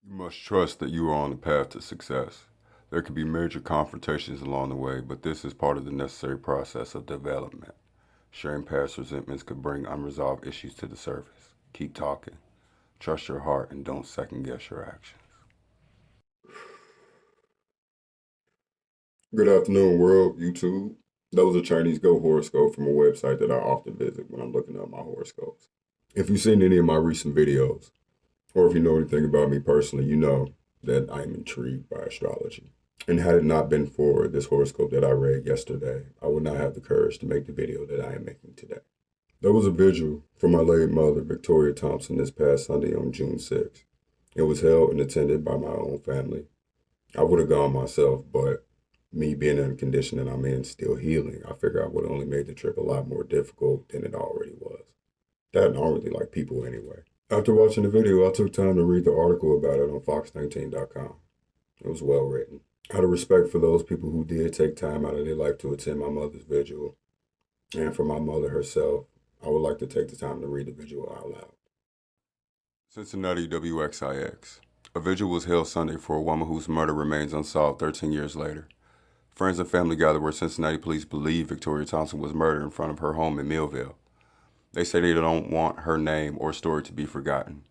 You must trust that you are on the path to success. There could be major confrontations along the way, but this is part of the necessary process of development. Sharing past resentments could bring unresolved issues to the surface. Keep talking. Trust your heart and don't second guess your actions. Good afternoon, world, YouTube. That was a Chinese Go horoscope from a website that I often visit when I'm looking up my horoscopes. If you've seen any of my recent videos, or if you know anything about me personally, you know that I am intrigued by astrology. And had it not been for this horoscope that I read yesterday, I would not have the courage to make the video that I am making today. There was a vigil for my late mother, Victoria Thompson, this past Sunday on June 6th. It was held and attended by my own family. I would have gone myself, but me being in the condition that I'm in, still healing, I figure I would have only made the trip a lot more difficult than it already was. That and I don't really like people anyway. After watching the video, I took time to read the article about it on fox19.com. It was well written. Out of respect for those people who did take time out of their life to attend my mother's vigil, and for my mother herself, I would like to take the time to read the vigil out loud. Cincinnati WXIX. A vigil was held Sunday for a woman whose murder remains unsolved 13 years later. Friends and family gathered where Cincinnati police believe Victoria Thompson was murdered in front of her home in Millville. They say they don't want her name or story to be forgotten.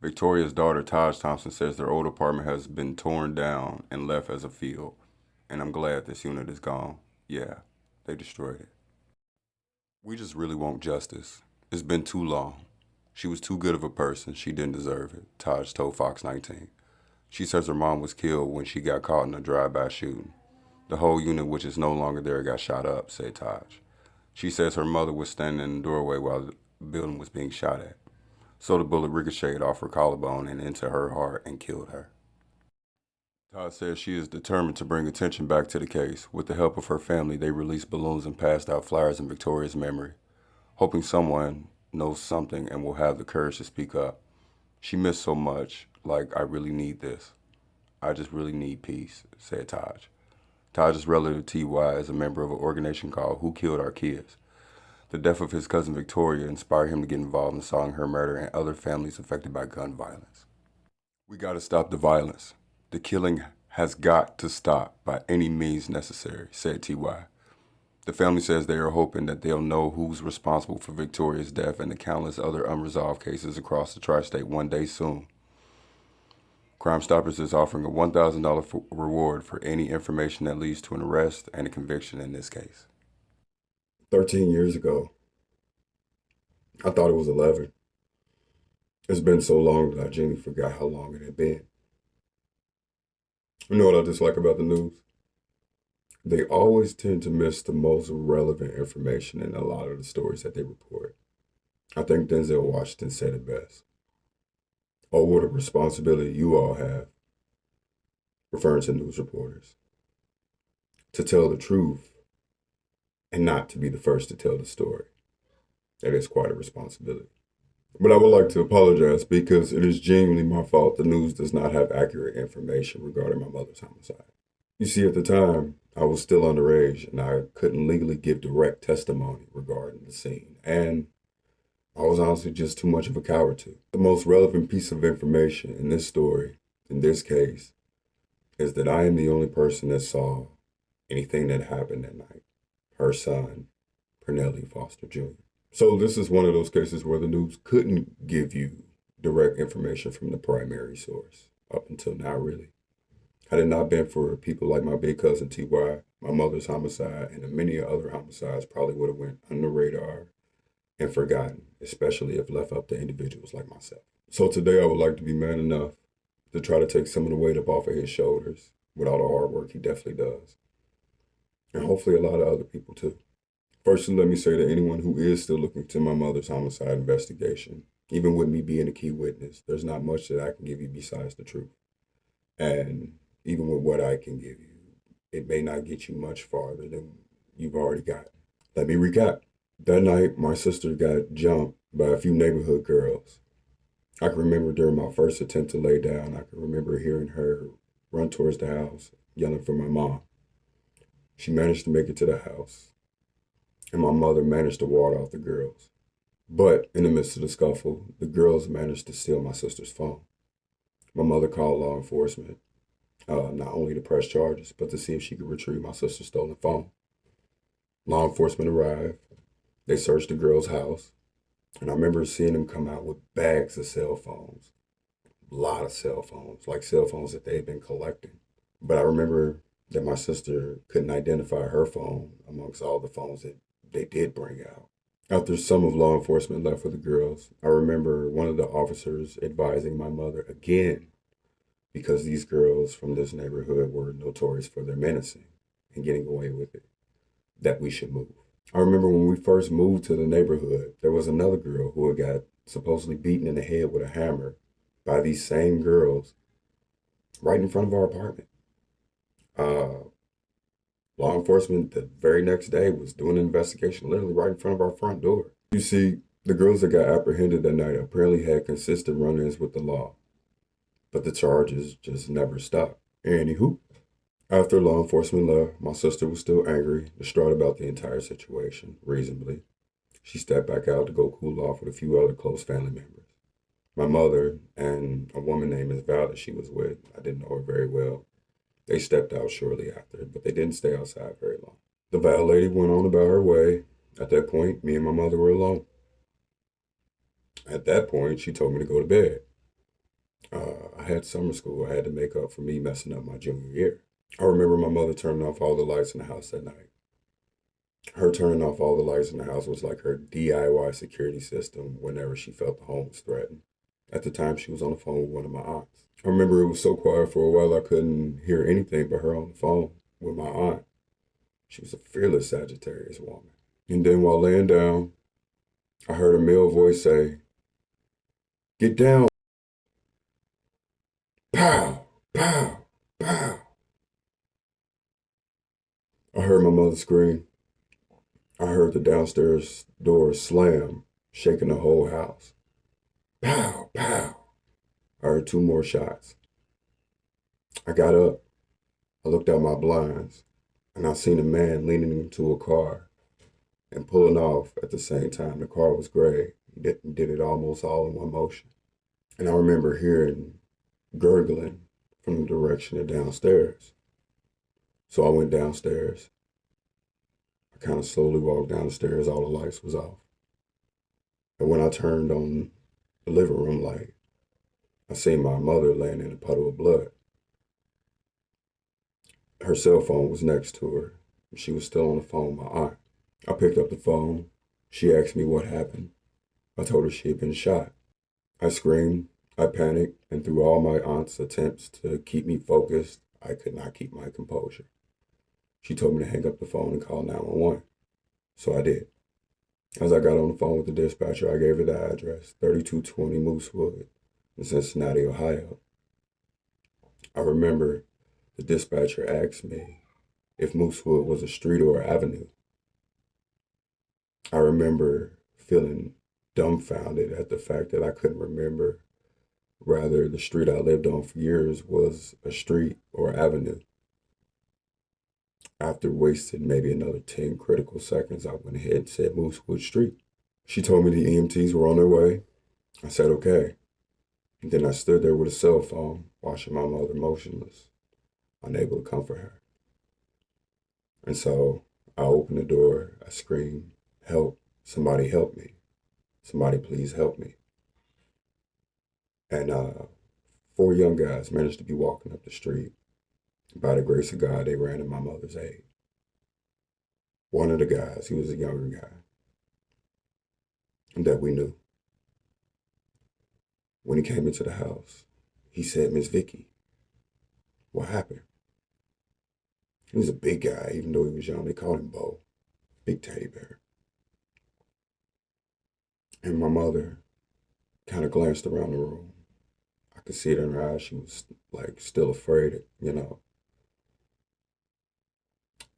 Victoria's daughter, Taj Thompson, says their old apartment has been torn down and left as a field, and I'm glad this unit is gone. Yeah, they destroyed it. We just really want justice. It's been too long. She was too good of a person. She didn't deserve it, Taj told Fox 19. She says her mom was killed when she got caught in a drive-by shooting. The whole unit, which is no longer there, got shot up, said Taj. She says her mother was standing in the doorway while the building was being shot at. So the bullet ricocheted off her collarbone and into her heart and killed her. Todd says she is determined to bring attention back to the case. With the help of her family, they released balloons and passed out flyers in Victoria's memory, hoping someone knows something and will have the courage to speak up. She missed so much, like, I really need this. I just really need peace, said Taj. Taj's relative T.Y. is a member of an organization called Who Killed Our Kids. The death of his cousin Victoria inspired him to get involved in solving her murder and other families affected by gun violence. We gotta stop the violence. The killing has got to stop by any means necessary, said T.Y. The family says they are hoping that they'll know who's responsible for Victoria's death and the countless other unresolved cases across the tri-state one day soon. Crime Stoppers is offering a $1,000 reward for any information that leads to an arrest and a conviction in this case. 13 years ago, I thought it was 11. It's been so long that I genuinely forgot how long it had been. You know what I dislike about the news? They always tend to miss the most relevant information in a lot of the stories that they report. I think Denzel Washington said it best. Oh, what a responsibility you all have, referring to news reporters, to tell the truth and not to be the first to tell the story. That is quite a responsibility. But I would like to apologize because it is genuinely my fault the news does not have accurate information regarding my mother's homicide. You see, at the time, I was still underage and I couldn't legally give direct testimony regarding the scene. And I was honestly just too much of a coward to. The most relevant piece of information in this story, in this case, is that I am the only person that saw anything that happened that night. Her son, Pernelli Foster Jr. So this is one of those cases where the news couldn't give you direct information from the primary source, up until now, really. Had it not been for people like my big cousin T.Y., my mother's homicide, and the many other homicides probably would have went under the radar and forgotten, especially if left up to individuals like myself. So today I would like to be man enough to try to take some of the weight up off of his shoulders with all the hard work he definitely does. And hopefully a lot of other people too. Firstly, let me say to anyone who is still looking to my mother's homicide investigation, even with me being a key witness, there's not much that I can give you besides the truth. And even with what I can give you, it may not get you much farther than you've already got. Let me recap. That night, my sister got jumped by a few neighborhood girls. I can remember during my first attempt to lay down, I can remember hearing her run towards the house, yelling for my mom. She managed to make it to the house, and my mother managed to ward off the girls. But in the midst of the scuffle, the girls managed to steal my sister's phone. My mother called law enforcement, not only to press charges, but to see if she could retrieve my sister's stolen phone. Law enforcement arrived. They searched the girl's house, and I remember seeing them come out with bags of cell phones, a lot of cell phones, like cell phones that they had been collecting. But I remember that my sister couldn't identify her phone amongst all the phones that they did bring out. After some of law enforcement left with the girls, I remember one of the officers advising my mother again, because these girls from this neighborhood were notorious for their menacing and getting away with it, that we should move. I remember when we first moved to the neighborhood, there was another girl who had got supposedly beaten in the head with a hammer by these same girls right in front of our apartment. Uh, Law enforcement the very next day was doing an investigation literally right in front of our front door. You see, the girls that got apprehended that night apparently had consistent run-ins with the law, but the charges just never stopped. Anywho, after law enforcement left, my sister was still angry, distraught about the entire situation, reasonably. She stepped back out to go cool off with a few other close family members. My mother and a woman named Miss Val that she was with, I didn't know her very well. They stepped out shortly after, but they didn't stay outside very long. The Val lady went on about her way. At that point, me and my mother were alone. At that point, she told me to go to bed. I had summer school. I had to make up for me messing up my junior year. I remember my mother turning off all the lights in the house that night. Her turning off all the lights in the house was like her DIY security system whenever she felt the home was threatened. At the time, she was on the phone with one of my aunts. I remember it was so quiet for a while I couldn't hear anything but her on the phone with my aunt. She was a fearless Sagittarius woman. And then while laying down, I heard a male voice say, "Get down." Pow, pow, pow. I heard my mother scream. I heard the downstairs door slam, shaking the whole house. Pow, pow. I heard two more shots. I got up. I looked out my blinds, and I seen a man leaning into a car and pulling off at the same time. The car was gray. He did it almost all in one motion. And I remember hearing gurgling from the direction of downstairs. So I went downstairs. I kind of slowly walked down the stairs. All the lights was off. And when I turned on the living room light, I seen my mother laying in a puddle of blood. Her cell phone was next to her. She was still on the phone with my aunt. I picked up the phone. She asked me what happened. I told her she had been shot. I screamed. I panicked, and through all my aunt's attempts to keep me focused, I could not keep my composure. She told me to hang up the phone and call 911. So I did. As I got on the phone with the dispatcher, I gave her the address, 3220 Moosewood in Cincinnati, Ohio. I remember the dispatcher asked me if Moosewood was a street or an avenue. I remember feeling dumbfounded at the fact that I couldn't remember. Rather, the street I lived on for years was a street or avenue. After wasting maybe another 10 critical seconds, I went ahead and said Moosewood Street. She told me the EMTs were on their way. I said, okay. And then I stood there with a cell phone, watching my mother motionless, unable to comfort her. And so I opened the door. I screamed, "Help, somebody help me. Somebody please help me." And 4 young guys managed to be walking up the street. By the grace of God, they ran in my mother's aid. One of the guys, he was a younger guy that we knew. When he came into the house, he said, "Miss Vicky, what happened?" He was a big guy, even though he was young. They called him Bo, big teddy bear. And my mother kind of glanced around the room. I could see it in her eyes. She was like still afraid,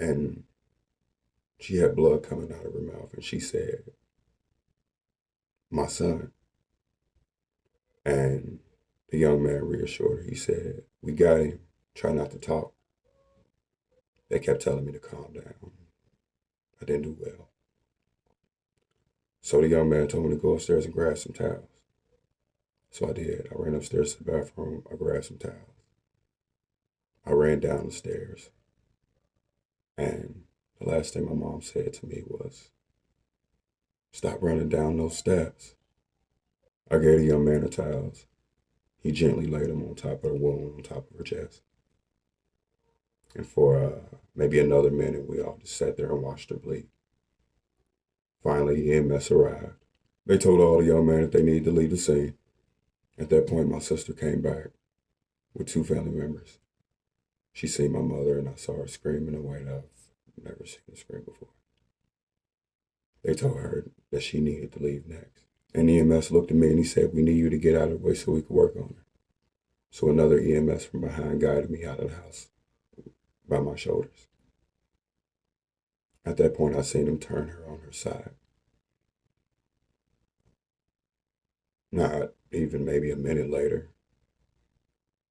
And she had blood coming out of her mouth. And she said, "My son." And the young man reassured her. He said, "We got him. Try not to talk." They kept telling me to calm down. I didn't do well. So the young man told me to go upstairs and grab some towels. So I did. I ran upstairs to the bathroom. I grabbed some towels. I ran down the stairs. And the last thing my mom said to me was, "Stop running down those steps." I gave the young man the towels. He gently laid them on top of the wound, on top of her chest. And for maybe another minute, we all just sat there and watched her bleed. Finally, EMS arrived. They told all the young men that they needed to leave the scene. At that point, my sister came back with two family members. She seen my mother, and I saw her scream in a way that I've never seen her scream before. They told her that she needed to leave next. And EMS looked at me and he said, "We need you to get out of the way so we could work on her." So another EMS from behind guided me out of the house by my shoulders. At that point, I seen him turn her on her side. Not even maybe a minute later,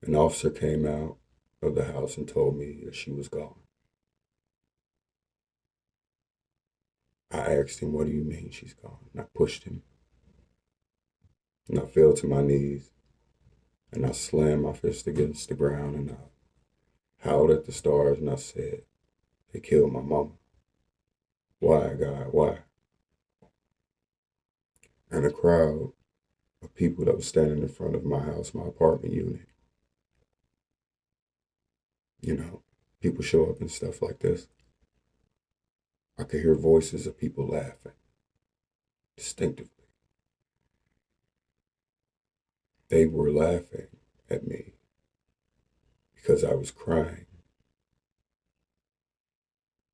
an officer came out of the house and told me that she was gone. I asked him, "What do you mean she's gone?" And I pushed him. And I fell to my knees. And I slammed my fist against the ground and I howled at the stars and I said, "They killed my mama. Why, God, why?" And a crowd of people that was standing in front of my house, my apartment unit, you know, people show up and stuff like this. I could hear voices of people laughing distinctively. They were laughing at me because I was crying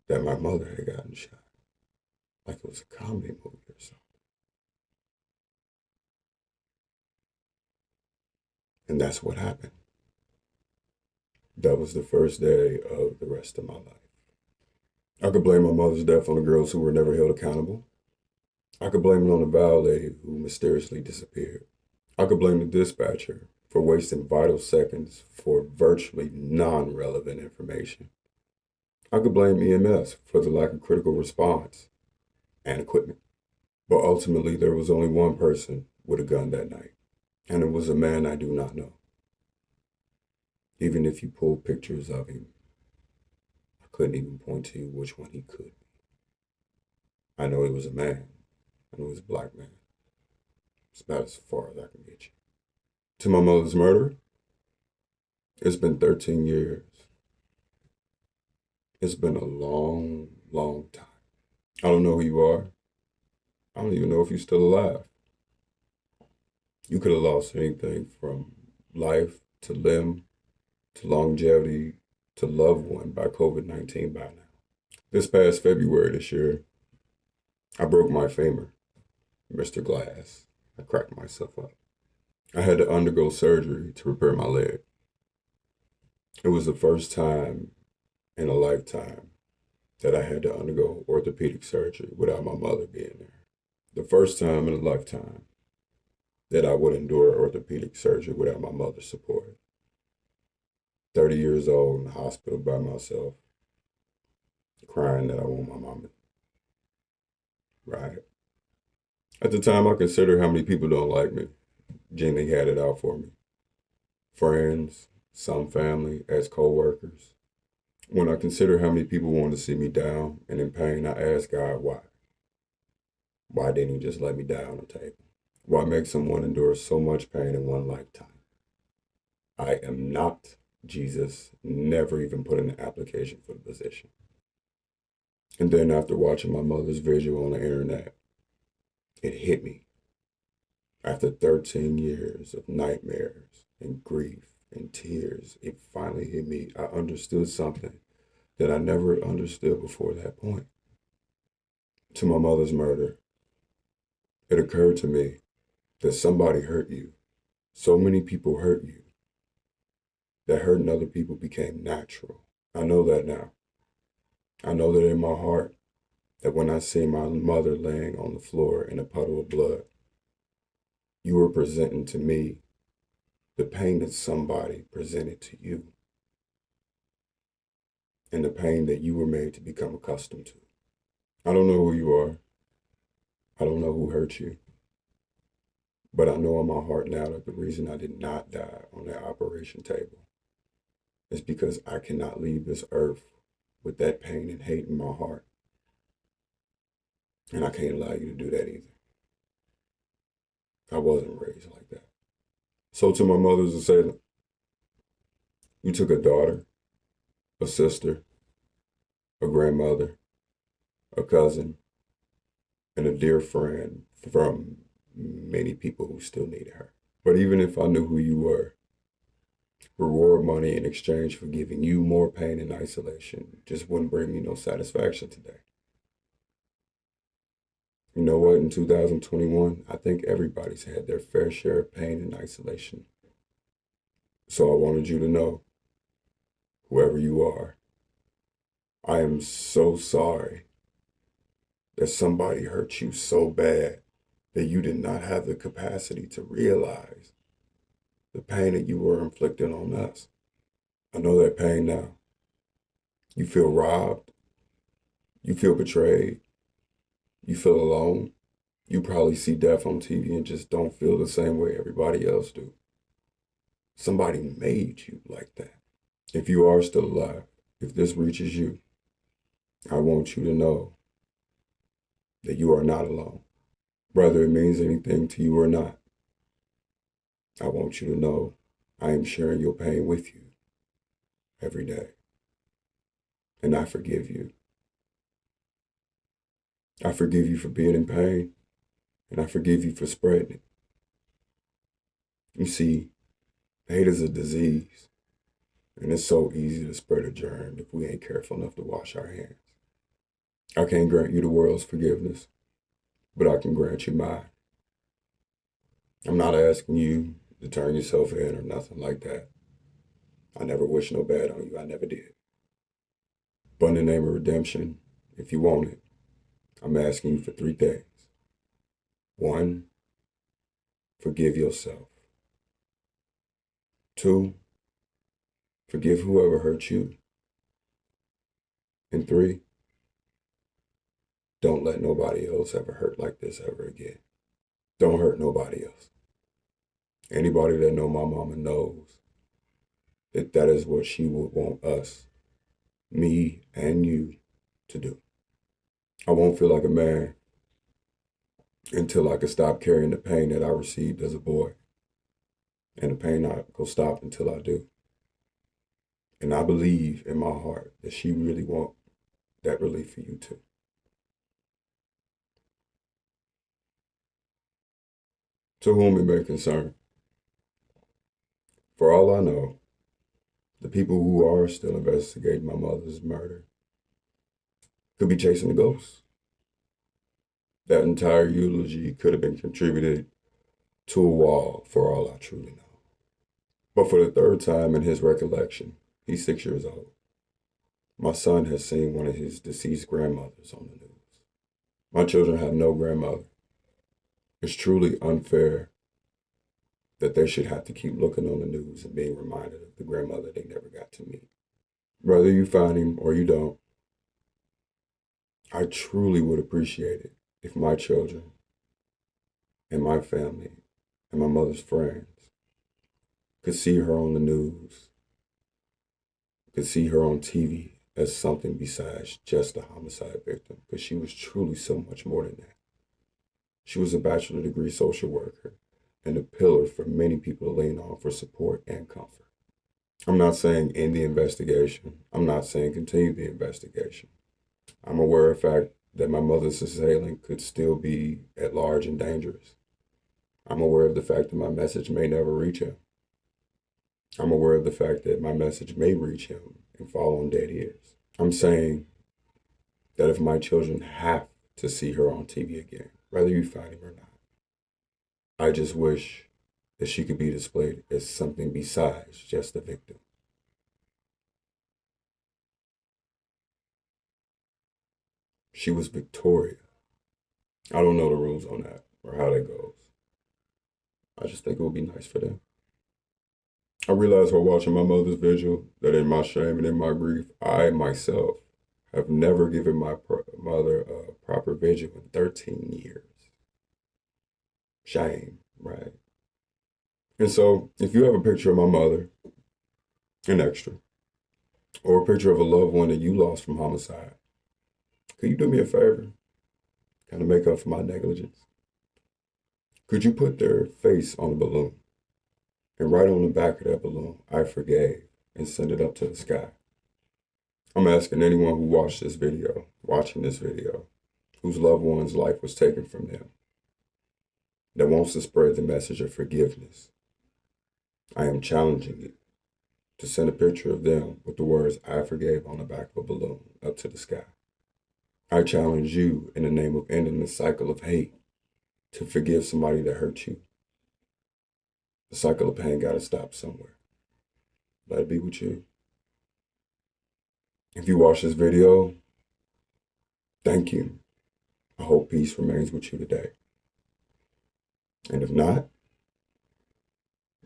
that my mother had gotten shot, like it was a comedy movie or something. And that's what happened. That was the first day of the rest of my life. I could blame my mother's death on the girls who were never held accountable. I could blame it on the valet who mysteriously disappeared. I could blame the dispatcher for wasting vital seconds for virtually non-relevant information. I could blame EMS for the lack of critical response and equipment. But ultimately, there was only one person with a gun that night, and it was a man I do not know. Even if you pull pictures of him, I couldn't even point to you which one he could be. I know he was a man. I know he was a black man. It's about as far as I can get you. To my mother's murder, it's been 13 years. It's been a long, long time. I don't know who you are. I don't even know if you're still alive. You could have lost anything from life to limb to longevity to loved one by COVID-19 by now. This past February this year, I broke my femur, Mr. Glass. I cracked myself up. I had to undergo surgery to repair my leg. It was the first time in a lifetime that I had to undergo orthopedic surgery without my mother being there. The first time in a lifetime that I would endure orthopedic surgery without my mother's support. 30 years old in the hospital by myself, crying that I want my mama. Right. At the time, I considered how many people don't like me. Jenny had it out for me. Friends, some family, as co-workers. When I consider how many people wanted to see me down and in pain, I asked God why. Why didn't he just let me die on the table? Why make someone endure so much pain in one lifetime? I am not Jesus, never even put in an application for the position. And then after watching my mother's Vigil on the internet, it hit me. After 13 years of nightmares and grief and tears, it finally hit me. I understood something that I never understood before that point. To my mother's murder, it occurred to me that somebody hurt you. So many people hurt you that hurting other people became natural. I know that now. I know that in my heart, that when I see my mother laying on the floor in a puddle of blood, you were presenting to me the pain that somebody presented to you and the pain that you were made to become accustomed to. I don't know who you are. I don't know who hurt you. But I know in my heart now that the reason I did not die on that operation table is because I cannot leave this earth with that pain and hate in my heart. And I can't allow you to do that either. I wasn't raised like that. So to my mother's assailant, you took a daughter, a sister, a grandmother, a cousin, and a dear friend from many people who still needed her. But even if I knew who you were, reward money in exchange for giving you more pain and isolation just wouldn't bring me no satisfaction today. You know what? In 2021, I think everybody's had their fair share of pain and isolation. So I wanted you to know, whoever you are, I am so sorry that somebody hurt you so bad that you did not have the capacity to realize the pain that you were inflicting on us. I know that pain now. You feel robbed. You feel betrayed. You feel alone. You probably see death on TV and just don't feel the same way everybody else do. Somebody made you like that. If you are still alive, if this reaches you, I want you to know that you are not alone. Whether it means anything to you or not, I want you to know I am sharing your pain with you every day. And I forgive you. I forgive you for being in pain, and I forgive you for spreading it. You see, hate is a disease, and it's so easy to spread a germ if we ain't careful enough to wash our hands. I can't grant you the world's forgiveness, but I can grant you mine. I'm not asking you to turn yourself in or nothing like that. I never wish no bad on you. I never did. But in the name of redemption, if you want it, I'm asking you for 3 things. 1, forgive yourself. 2, forgive whoever hurt you. And 3, don't let nobody else ever hurt like this ever again. Don't hurt nobody else. Anybody that know my mama knows that that is what she would want us, me and you, to do. I won't feel like a man until I can stop carrying the pain that I received as a boy. And the pain not gonna stop until I do. And I believe in my heart that she really want that relief for you too. To whom it may concern, for all I know, the people who are still investigating my mother's murder could be chasing the ghosts. That entire eulogy could have been contributed to a wall for all I truly know. But for the 3rd time in his recollection, he's 6 years old, my son has seen one of his deceased grandmothers on the news. My children have no grandmother. It's truly unfair that they should have to keep looking on the news and being reminded of the grandmother they never got to meet. Whether you find him or you don't, I truly would appreciate it if my children and my family and my mother's friends could see her on the news, could see her on TV as something besides just a homicide victim, because she was truly so much more than that. She was a bachelor degree social worker and a pillar for many people to lean on for support and comfort. I'm not saying end the investigation. I'm not saying continue the investigation. I'm aware of the fact that my mother's assailant could still be at large and dangerous. I'm aware of the fact that my message may never reach him. I'm aware of the fact that my message may reach him and fall on dead ears. I'm saying that if my children have to see her on TV again, whether you find him or not, I just wish that she could be displayed as something besides just a victim. She was Victoria. I don't know the rules on that or how that goes. I just think it would be nice for them. I realized while watching my mother's vigil that in my shame and in my grief, I myself have never given my mother a proper vigil in 13 years. Shame. Right. And so if you have a picture of my mother, an extra, or a picture of a loved one that you lost from homicide, could you do me a favor? Kind of make up for my negligence? Could you put their face on a balloon and write on the back of that balloon, I forgave, and send it up to the sky? I'm asking anyone who watching this video, whose loved one's life was taken from them, that wants to spread the message of forgiveness. I am challenging you to send a picture of them with the words, I forgave, on the back of a balloon up to the sky. I challenge you in the name of ending the cycle of hate to forgive somebody that hurt you. The cycle of pain got to stop somewhere. Let it be with you. If you watch this video, thank you. I hope peace remains with you today. And if not,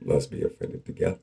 let's be offended together.